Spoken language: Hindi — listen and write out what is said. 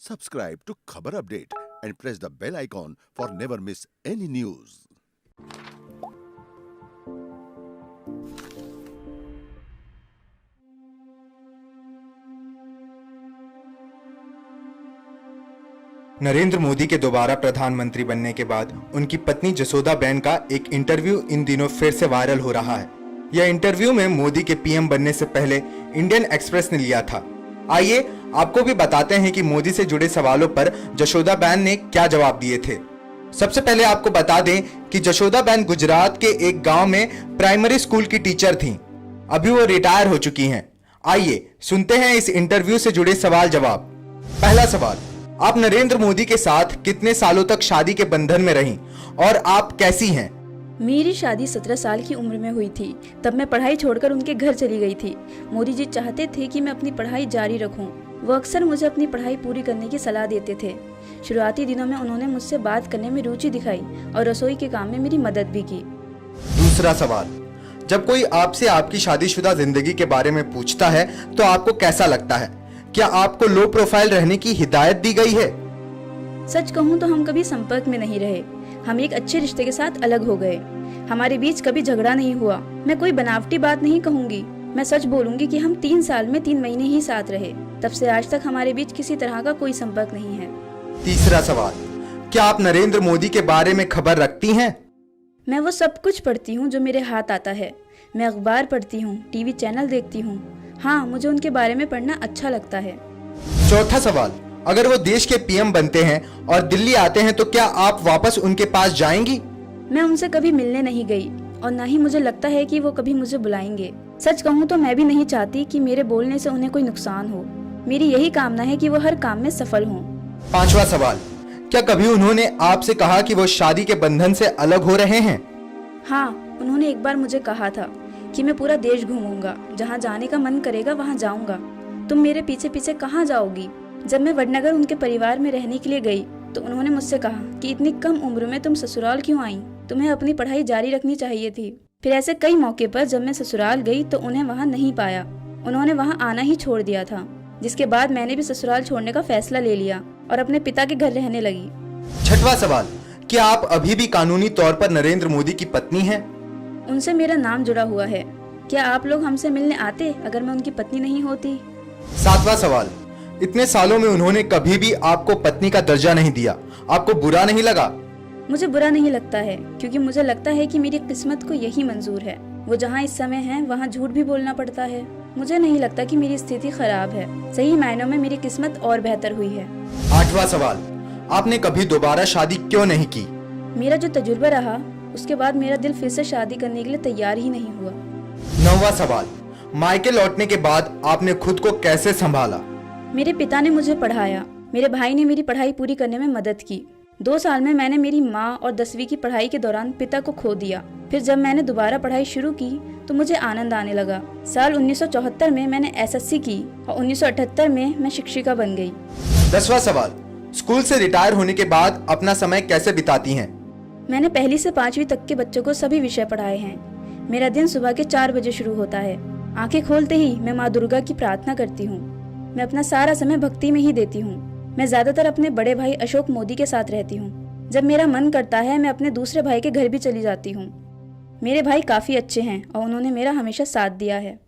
Subscribe to Khabar Update and press the bell icon for never miss any news. Narendra Modi के दोबारा प्रधानमंत्री बनने के बाद उनकी पत्नी जसोदाबेन का एक इंटरव्यू इन दिनों फिर से वायरल हो रहा है। यह इंटरव्यू में मोदी के पीएम बनने से पहले इंडियन एक्सप्रेस ने लिया था। आइए आपको भी बताते हैं कि मोदी से जुड़े सवालों पर जसोदाबेन ने क्या जवाब दिए थे। सबसे पहले आपको बता दें कि जसोदाबेन गुजरात के एक गांव में प्राइमरी स्कूल की टीचर थीं। अभी वो रिटायर हो चुकी हैं। आइए सुनते हैं इस इंटरव्यू से जुड़े सवाल जवाब। पहला सवाल, आप नरेंद्र मोदी के साथ कितने सालों तक शादी के बंधन में रहीं और आप कैसी हैं? मेरी शादी 17 साल की उम्र में हुई थी। तब मैं पढ़ाई छोड़कर उनके घर चली गई थी। मोदी जी चाहते थे कि मैं अपनी पढ़ाई जारी रखूं। वो अक्सर मुझे अपनी पढ़ाई पूरी करने की सलाह देते थे। शुरुआती दिनों में उन्होंने मुझसे बात करने में रुचि दिखाई और रसोई के काम में मेरी मदद भी की। दूसरा सवाल, जब कोई आपसे आपकी शादीशुदा जिंदगी के बारे में पूछता है तो आपको कैसा लगता है? क्या आपको लो प्रोफाइल रहने की हिदायत दी गई है? सच कहूँ तो हम कभी संपर्क में नहीं रहे। हम एक अच्छे रिश्ते के साथ अलग हो गए। हमारे बीच कभी झगड़ा नहीं हुआ। मैं कोई बनावटी बात नहीं कहूँगी। मैं सच बोलूंगी कि हम 3 साल में 3 महीने ही साथ रहे। तब से आज तक हमारे बीच किसी तरह का कोई संपर्क नहीं है। तीसरा सवाल, क्या आप नरेंद्र मोदी के बारे में खबर रखती हैं? मैं वो सब कुछ पढ़ती हूँ जो मेरे हाथ आता है। मैं अखबार पढ़ती हूँ, टीवी चैनल देखती हूँ। हाँ, मुझे उनके बारे में पढ़ना अच्छा लगता है। चौथा सवाल, अगर वो देश के पीएम बनते हैं और दिल्ली आते हैं तो क्या आप वापस उनके पास जाएंगी? मैं उनसे कभी मिलने नहीं गई और ना ही मुझे लगता है कि वो कभी मुझे बुलाएंगे। सच कहूँ तो मैं भी नहीं चाहती कि मेरे बोलने से उन्हें कोई नुकसान हो। मेरी यही कामना है कि वो हर काम में सफल हों। पांचवा सवाल, क्या कभी उन्होंने आपसे कहा कि वो शादी के बंधन से अलग हो रहे हैं? हाँ, उन्होंने एक बार मुझे कहा था कि मैं पूरा देश घूमूंगा, जहाँ जाने का मन करेगा वहाँ जाऊंगा। तुम मेरे पीछे पीछे कहाँ जाओगी? जब मैं वडनगर उनके परिवार में रहने के लिए गई तो उन्होंने मुझसे कहा कि इतनी कम उम्र में तुम ससुराल क्यों आई? तुम्हें अपनी पढ़ाई जारी रखनी चाहिए थी। फिर ऐसे कई मौके पर जब मैं ससुराल गई तो उन्हें वहाँ नहीं पाया। उन्होंने वहाँ आना ही छोड़ दिया था, जिसके बाद मैंने भी ससुराल छोड़ने का फैसला ले लिया और अपने पिता के घर रहने लगी। छठवां सवाल, क्या आप अभी भी कानूनी तौर पर नरेंद्र मोदी की पत्नी हैं? उनसे मेरा नाम जुड़ा हुआ है। क्या आप लोग हमसे मिलने आते अगर मैं उनकी पत्नी नहीं होती? सातवां सवाल, इतने सालों में उन्होंने कभी भी आपको पत्नी का दर्जा नहीं दिया, आपको बुरा नहीं लगा? मुझे बुरा नहीं लगता है, क्योंकि मुझे लगता है कि मेरी किस्मत को यही मंजूर है। वो जहाँ इस समय है वहाँ झूठ भी बोलना पड़ता है। मुझे नहीं लगता कि मेरी स्थिति खराब है। सही मायनों में मेरी किस्मत और बेहतर हुई है। आठवां सवाल, आपने कभी दोबारा शादी क्यों नहीं की? मेरा जो तजुर्बा रहा उसके बाद मेरा दिल फिर से शादी करने के लिए तैयार ही नहीं हुआ। नौवां सवाल, मायके लौटने के बाद आपने खुद को कैसे संभाला? मेरे पिता ने मुझे पढ़ाया। मेरे भाई ने मेरी पढ़ाई पूरी करने में मदद की। 2 साल में मैंने मेरी माँ और 10वीं की पढ़ाई के दौरान पिता को खो दिया। फिर जब मैंने दोबारा पढ़ाई शुरू की तो मुझे आनंद आने लगा। साल 1974 में मैंने एसएससी की और 1978 में मैं शिक्षिका बन गई। 10वां सवाल, स्कूल से रिटायर होने के बाद अपना समय कैसे बिताती हैं? मैंने 1ली से 5वीं तक के बच्चों को सभी विषय पढ़ाए हैं। मेरा दिन सुबह के 4 बजे शुरू होता है। आंखें खोलते ही मैं माँ दुर्गा की प्रार्थना करती हूँ। मैं अपना सारा समय भक्ति में ही देती हूँ। मैं ज्यादातर अपने बड़े भाई अशोक मोदी के साथ रहती हूँ। जब मेरा मन करता है मैं अपने दूसरे भाई के घर भी चली जाती हूँ। मेरे भाई काफी अच्छे हैं और उन्होंने मेरा हमेशा साथ दिया है।